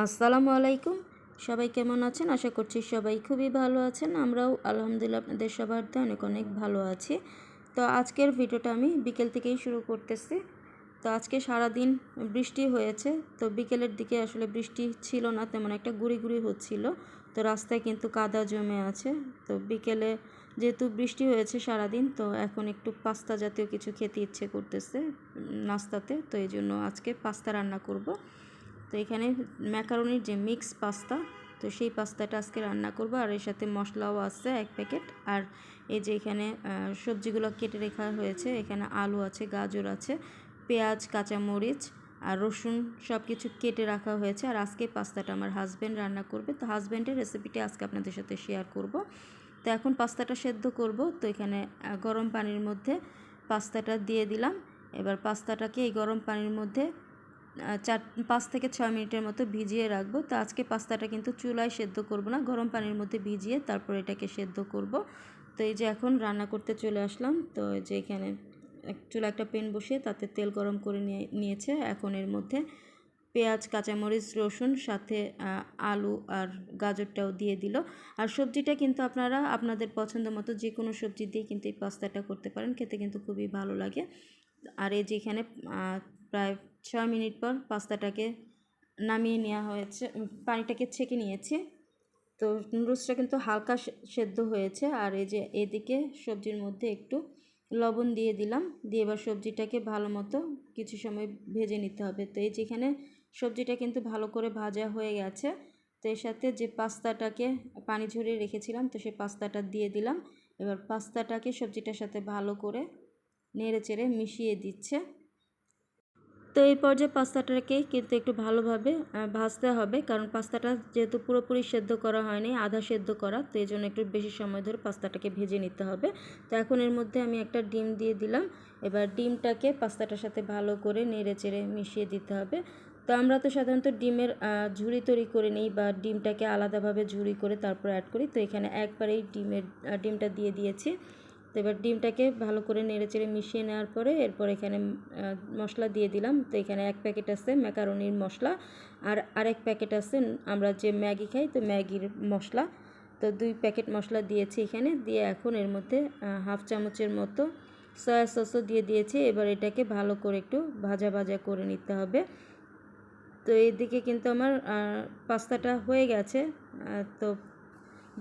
আসসালামু আলাইকুম। সবাই কেমন আছেন? আশা করছি সবাই খুবই ভালো আছেন। আমরাও আলহামদুলিল্লাহ আপনাদের সবার দয়ায় অনেক অনেক ভালো আছি। তো আজকের ভিডিওটা আমি বিকেল থেকেই শুরু করতেছি। তো আজকে সারাদিন বৃষ্টি হয়েছে। তো বিকেলের দিকে আসলে বৃষ্টি ছিল না, তেমন একটা গুঁড়ি গুঁড়ি হচ্ছিল। তো রাস্তায় কিন্তু কাদা জমে আছে। তো বিকেলে যেহেতু বৃষ্টি হয়েছে সারাদিন, তো এখন একটু পাস্তা জাতীয় কিছু খেতে ইচ্ছে করতেছে নাস্তাতে। তো এই জন্য আজকে পাস্তা রান্না করব। তো এখানে ম্যাকারনির যে মিক্স পাস্তা, তো সেই পাস্তাটা আজকে রান্না করব। আর এর সাথে মশলাও আছে 1 প্যাকেট। আর এই যে এখানে সবজিগুলো কেটে রাখা হয়েছে। এখানে আলু আছে, গাজর আছে, পেঁয়াজ, কাঁচামরিচ আর রসুন সব কিছু কেটে রাখা হয়েছে। আর আজকে পাস্তাটা আমার হাজব্যান্ড রান্না করবে। তো হাজব্যান্ডের রেসিপিটি আজকে আপনাদের সাথে শেয়ার করব। তো এখন পাস্তাটা সেদ্ধ করব। তো এখানে গরম পানির মধ্যে পাস্তাটা দিয়ে দিলাম। এবার পাস্তাটাকে এই গরম পানির মধ্যে 5 থেকে 6 মিনিটের মতো ভিজিয়ে রাখবো। তো আজকে পাস্তাটা কিন্তু চুলায় সেদ্ধ করব না, গরম পানির মধ্যে ভিজিয়ে তারপর এটাকে সেদ্ধ করব। তো এই যে এখন রান্না করতে চলে আসলাম। তো এই যে এখানে চুলা একটা প্যান বসিয়ে তাতে তেল গরম করে নিয়েছে। এখন এর মধ্যে পেঁয়াজ, কাঁচামরিচ, রসুন, সাথে আলু আর গাজরটাও দিয়ে দিল। আর সবজিটা কিন্তু আপনারা আপনাদের পছন্দ মতো যে কোনো সবজি দিয়ে কিন্তু এই পাস্তাটা করতে পারেন, খেতে কিন্তু খুবই ভালো লাগে। আর এই যে এখানে প্রায় 6 মিনিট পর পাস্তাটাকে নামিয়ে নেওয়া হয়েছে, পানিটাকে ছেঁকে নিয়েছি। তো নুডলসটা কিন্তু হালকা সেদ্ধ হয়েছে। আর এই যে এদিকে সবজির মধ্যে একটু লবণ দিয়ে দিলাম, দিয়ে এবার সবজিটাকে ভালো মতো কিছু সময় ভেজে নিতে হবে। তো এই যেখানে সবজিটা কিন্তু ভালো করে ভাজা হয়ে গেছে। তো এর সাথে যে পাস্তাটাকে পানি ঝরিয়ে রেখেছিলাম, তো সেই পাস্তাটা দিয়ে দিলাম। এবার পাস্তাটাকে সবজিটার সাথে ভালো করে নেড়ে চেড়ে মিশিয়ে দিচ্ছে। তো এই পর্যায়ে পাস্তাটাকে কিন্তু একটু ভালোভাবে ভাজতে হবে, কারণ পাস্তাটা যেহেতু পুরোপুরি সেদ্ধ করা হয়নি, আধা সেদ্ধ করা, তো এই জন্য একটু বেশি সময় ধরে পাস্তাটাকে ভেজে নিতে হবে। তো এখন এর মধ্যে আমি একটা ডিম দিয়ে দিলাম। এবার ডিমটাকে পাস্তাটার সাথে ভালো করে নেড়ে চেড়ে মিশিয়ে দিতে হবে। তো আমরা তো সাধারণত ডিমের ঝুড়ি তৈরি করে নিই, বা ডিমটাকে আলাদাভাবে ঝুড়ি করে তারপর অ্যাড করি। তো এখানে একবারেই ডিমটা দিয়ে দিয়েছি। তো এবার ডিমটাকে ভালো করে নেড়েচেড়ে মিশিয়ে নেওয়ার পরে এরপর এখানে মশলা দিয়ে দিলাম। তো এখানে 1 প্যাকেট আছে ম্যাকারনির মশলা, আর আরেক প্যাকেট আছে আমরা যে ম্যাগি খাই, তো ম্যাগির মশলা। তো 2 প্যাকেট মশলা দিয়েছি এখানে, দিয়ে এখন এর মধ্যে হাফ চামচের মতো সয়া সসও দিয়ে দিয়েছি। এবার এটাকে ভালো করে একটু ভাজা ভাজা করে নিতে হবে। তো এইদিকে কিন্তু আমার পাস্তাটা হয়ে গেছে। তো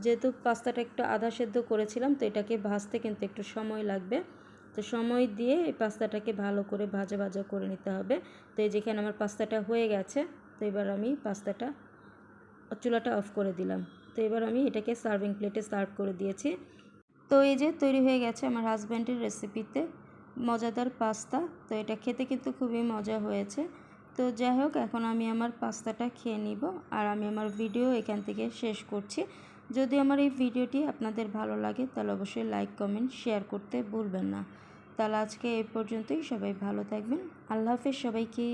যেহেতু পাস্তাটা একটু আধা সেদ্ধ করেছিলাম, তো এটাকে ভাজতে কিন্তু একটু সময় লাগবে। তো সময় দিয়ে এই পাস্তাটাকে ভালো করে ভাজা ভাজা করে নিতে হবে। তো এই যেখানে আমার পাস্তাটা হয়ে গেছে, তো এবার আমি পাস্তাটা চুলাটা অফ করে দিলাম। তো এবার আমি এটাকে সার্ভিং প্লেটে সার্ভ করে দিয়েছি। তো এই যে তৈরি হয়ে গেছে আমার হাজব্যান্ডের রেসিপিতে মজাদার পাস্তা। তো এটা খেতে কিন্তু খুবই মজা হয়েছে। তো যাই হোক, এখন আমি আমার পাস্তাটা খেয়ে নিব, আর আমি আমার ভিডিও এখান থেকে শেষ করছি। যদি আমার এই ভিডিওটি আপনাদের ভালো লাগে তাহলে অবশ্যই লাইক, কমেন্ট, শেয়ার করতে ভুলবেন না। তাহলে আজকে এই পর্যন্তই। সবাই ভালো থাকবেন। আল্লাহ হাফেজ সবাইকে।